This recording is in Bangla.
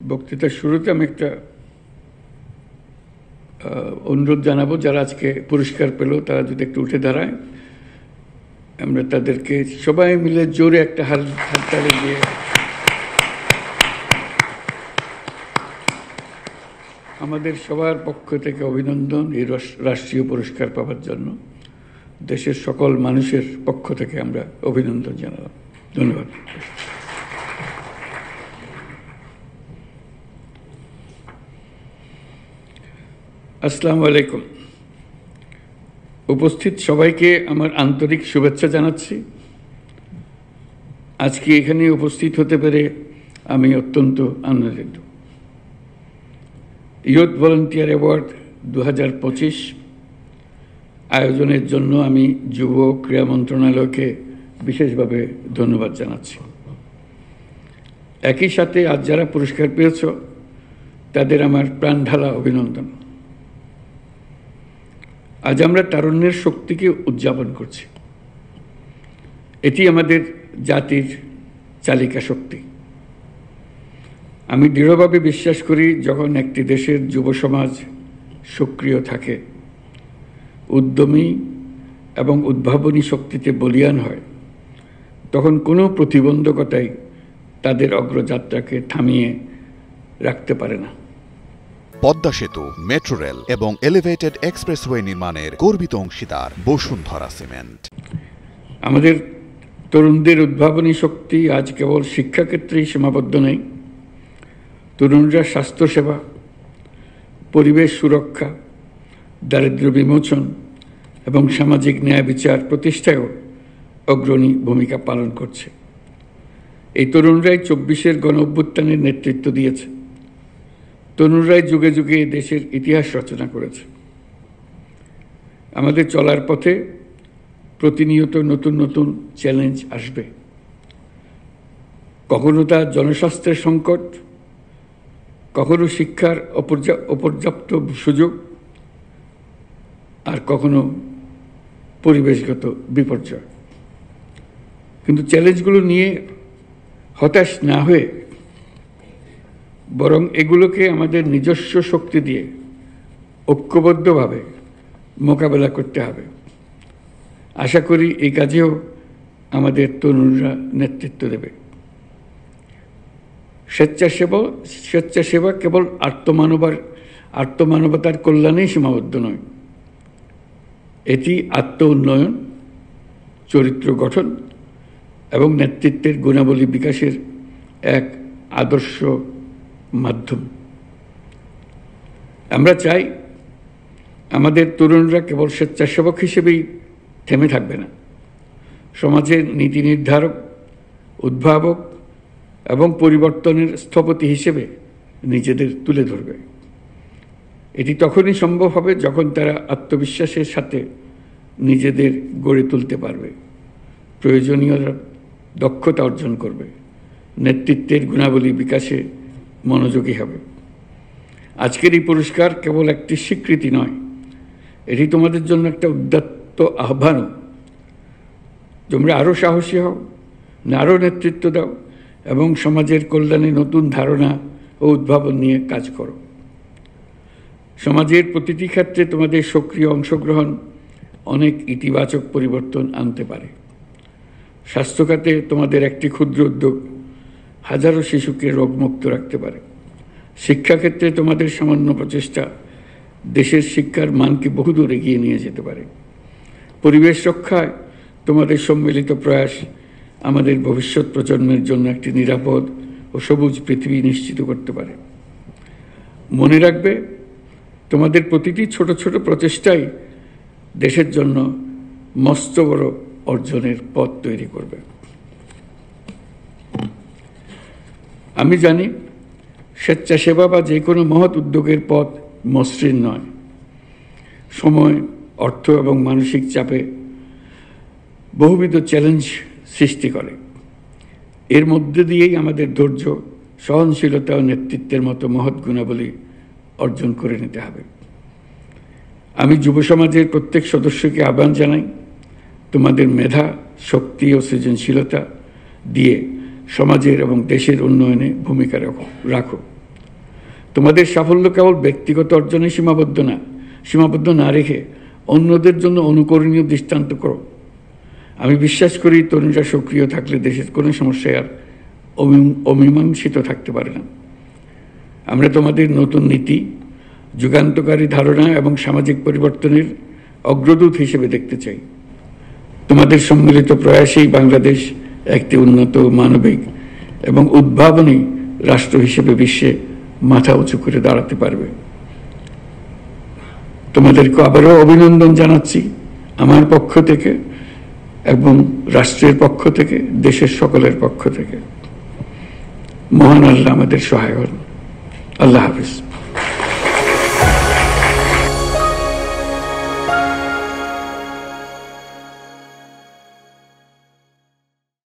বক্তৃতার শুরুতে আমি একটা অনুরোধ জানাবো, যারা আজকে পুরস্কার পেল তারা যদি একটু উঠে দাঁড়ায়, আমরা তাদেরকে সবাই মিলে জোরে একটা হাততালি দিয়ে আমাদের সবার পক্ষ থেকে অভিনন্দন এই রাষ্ট্রীয় পুরস্কার পাওয়ার জন্য। দেশের সকল মানুষের পক্ষ থেকে আমরা অভিনন্দন জানালাম। ধন্যবাদ। আসসালামু আলাইকুম। উপস্থিত সবাইকে আমার আন্তরিক শুভেচ্ছা জানাচ্ছি। আজকে এখানে উপস্থিত হতে পেরে আমি অত্যন্ত আনন্দিত। ইয়ুথ ভলান্টিয়ার অ্যাওয়ার্ড 2025 আয়োজনের জন্য আমি যুব ক্রীড়া মন্ত্রণালয়কে বিশেষভাবে ধন্যবাদ জানাচ্ছি। একই সাথে আজ যারা পুরস্কার পেয়েছ তাদের আমার প্রাণঢালা অভিনন্দন। আজ আমরা তারুণ্যের শক্তিকে উদযাপন করছি। এটি আমাদের জাতির চালিকা শক্তি। আমি দৃঢ়ভাবে বিশ্বাস করি, যখন একটি দেশের যুব সমাজ সক্রিয় থাকে, উদ্যমী এবং উদ্ভাবনী শক্তিতে বলীয়ান হয়, তখন কোনো প্রতিবন্ধকতাই তাদের অগ্রযাত্রাকে থামিয়ে রাখতে পারে না। পদ্মা সেতু, মেট্রো রেল এবং এলিভেটেড এক্সপ্রেসওয়ে নির্মাণের গর্বিত অংশীদার বসুন্ধরা সিমেন্ট। আমাদের তরুণদের উদ্ভাবনী শক্তি আজ কেবল শিক্ষাক্ষেত্রেই সীমাবদ্ধ নেই। তরুণরা স্বাস্থ্যসেবা, পরিবেশ সুরক্ষা, দারিদ্র্য বিমোচন এবং সামাজিক ন্যায় বিচার প্রতিষ্ঠায়ও অগ্রণী ভূমিকা পালন করছে। এই তরুণরাই 24-এর গণ-অভ্যুত্থানের নেতৃত্ব দিয়েছে। তরুণরাই যুগে যুগে দেশের ইতিহাস রচনা করেছে। আমাদের চলার পথে প্রতিনিয়ত নতুন নতুন চ্যালেঞ্জ আসবে। কখনো তা জনস্বাস্থ্যের সংকট, কখনো শিক্ষার অপর্যাপ্ত সুযোগ, আর কখনো পরিবেশগত বিপর্যয়। কিন্তু চ্যালেঞ্জগুলো নিয়ে হতাশ না হয়ে বরং এগুলোকে আমাদের নিজস্ব শক্তি দিয়ে ঐক্যবদ্ধভাবে মোকাবেলা করতে হবে। আশা করি এই কাজেও আমাদের তরুণরা নেতৃত্ব দেবে। স্বেচ্ছাসেবা কেবল আত্মমানবতার কল্যাণেই সীমাবদ্ধ নয়। এটি আত্ম উন্নয়ন, চরিত্র গঠন এবং নেতৃত্বের গুণাবলী বিকাশের এক আদর্শ মাধ্যম। আমরা চাই আমাদের তরুণরা কেবল স্বেচ্ছাসেবক হিসেবেই থেমে থাকবে না, সমাজের নীতি নির্ধারক, উদ্ভাবক এবং পরিবর্তনের স্থপতি হিসেবে নিজেদের তুলে ধরবে। এটি তখনই সম্ভব হবে যখন তারা আত্মবিশ্বাসের সাথে নিজেদের গড়ে তুলতে পারবে, প্রয়োজনীয় দক্ষতা অর্জন করবে, নেতৃত্বের গুণাবলী বিকাশে মনোযোগী হবে। আজকের এই পুরস্কার কেবল একটি স্বীকৃতি নয়, এটি তোমাদের জন্য একটা উদাত্ত আহ্বানও। তোমরা আরও সাহসী হও, আরও নেতৃত্ব দাও এবং সমাজের কল্যাণে নতুন ধারণা ও উদ্ভাবন নিয়ে কাজ করো। সমাজের প্রতিটি ক্ষেত্রে তোমাদের সক্রিয় অংশগ্রহণ অনেক ইতিবাচক পরিবর্তন আনতে পারে। স্বাস্থ্য খাতে তোমাদের একটি ক্ষুদ্র উদ্যোগ হাজারো শিশুকে রোগমুক্ত রাখতে পারে। শিক্ষাক্ষেত্রে তোমাদের সামান্য প্রচেষ্টা দেশের শিক্ষার মানকে বহুদূর এগিয়ে নিয়ে যেতে পারে। পরিবেশ রক্ষায় তোমাদের সম্মিলিত প্রয়াস আমাদের ভবিষ্যৎ প্রজন্মের জন্য একটি নিরাপদ ও সবুজ পৃথিবী নিশ্চিত করতে পারে। মনে রাখবে, তোমাদের প্রতিটি ছোট ছোট প্রচেষ্টাই দেশের জন্য মস্ত বড় অর্জনের পথ তৈরি করবে। আমি জানি স্বেচ্ছাসেবা বা যে কোনো মহৎ উদ্যোগের পথ মসৃণ নয়। সময়, অর্থ এবং মানসিক চাপে বহুবিধ চ্যালেঞ্জ সৃষ্টি করে। এর মধ্যে দিয়েই আমাদের ধৈর্য, সহনশীলতা ও নেতৃত্বের মতো মহৎ গুণাবলী অর্জন করে নিতে হবে। আমি যুব সমাজের প্রত্যেক সদস্যকে আহ্বান জানাই, তোমাদের মেধা, শক্তি ও সৃজনশীলতা দিয়ে সমাজের এবং দেশের উন্নয়নে ভূমিকা রাখো। তোমাদের সাফল্য কেবল ব্যক্তিগত অর্জনে সীমাবদ্ধ না রেখে অন্যদের জন্য অনুকরণীয় দৃষ্টান্ত করো। আমি বিশ্বাস করি তরুণরা সক্রিয় থাকলে দেশের কোনো সমস্যায় আর অমীমাংসিত থাকতে পারে না। আমরা তোমাদের নতুন নীতি, যুগান্তকারী ধারণা এবং সামাজিক পরিবর্তনের অগ্রদূত হিসেবে দেখতে চাই। তোমাদের সম্মিলিত প্রয়াসেই বাংলাদেশ একটি উন্নত, মানবিক এবং উদ্ভাবনী রাষ্ট্র হিসেবে বিশ্বে মাথা উঁচু করে দাঁড়াতে পারবে। তোমাদেরকে আবারও অভিনন্দন জানাচ্ছি আমার পক্ষ থেকে এবং রাষ্ট্রের পক্ষ থেকে, দেশের সকলের পক্ষ থেকে। মহান আল্লাহ আমাদের সহায় হন। আল্লাহ হাফিজ।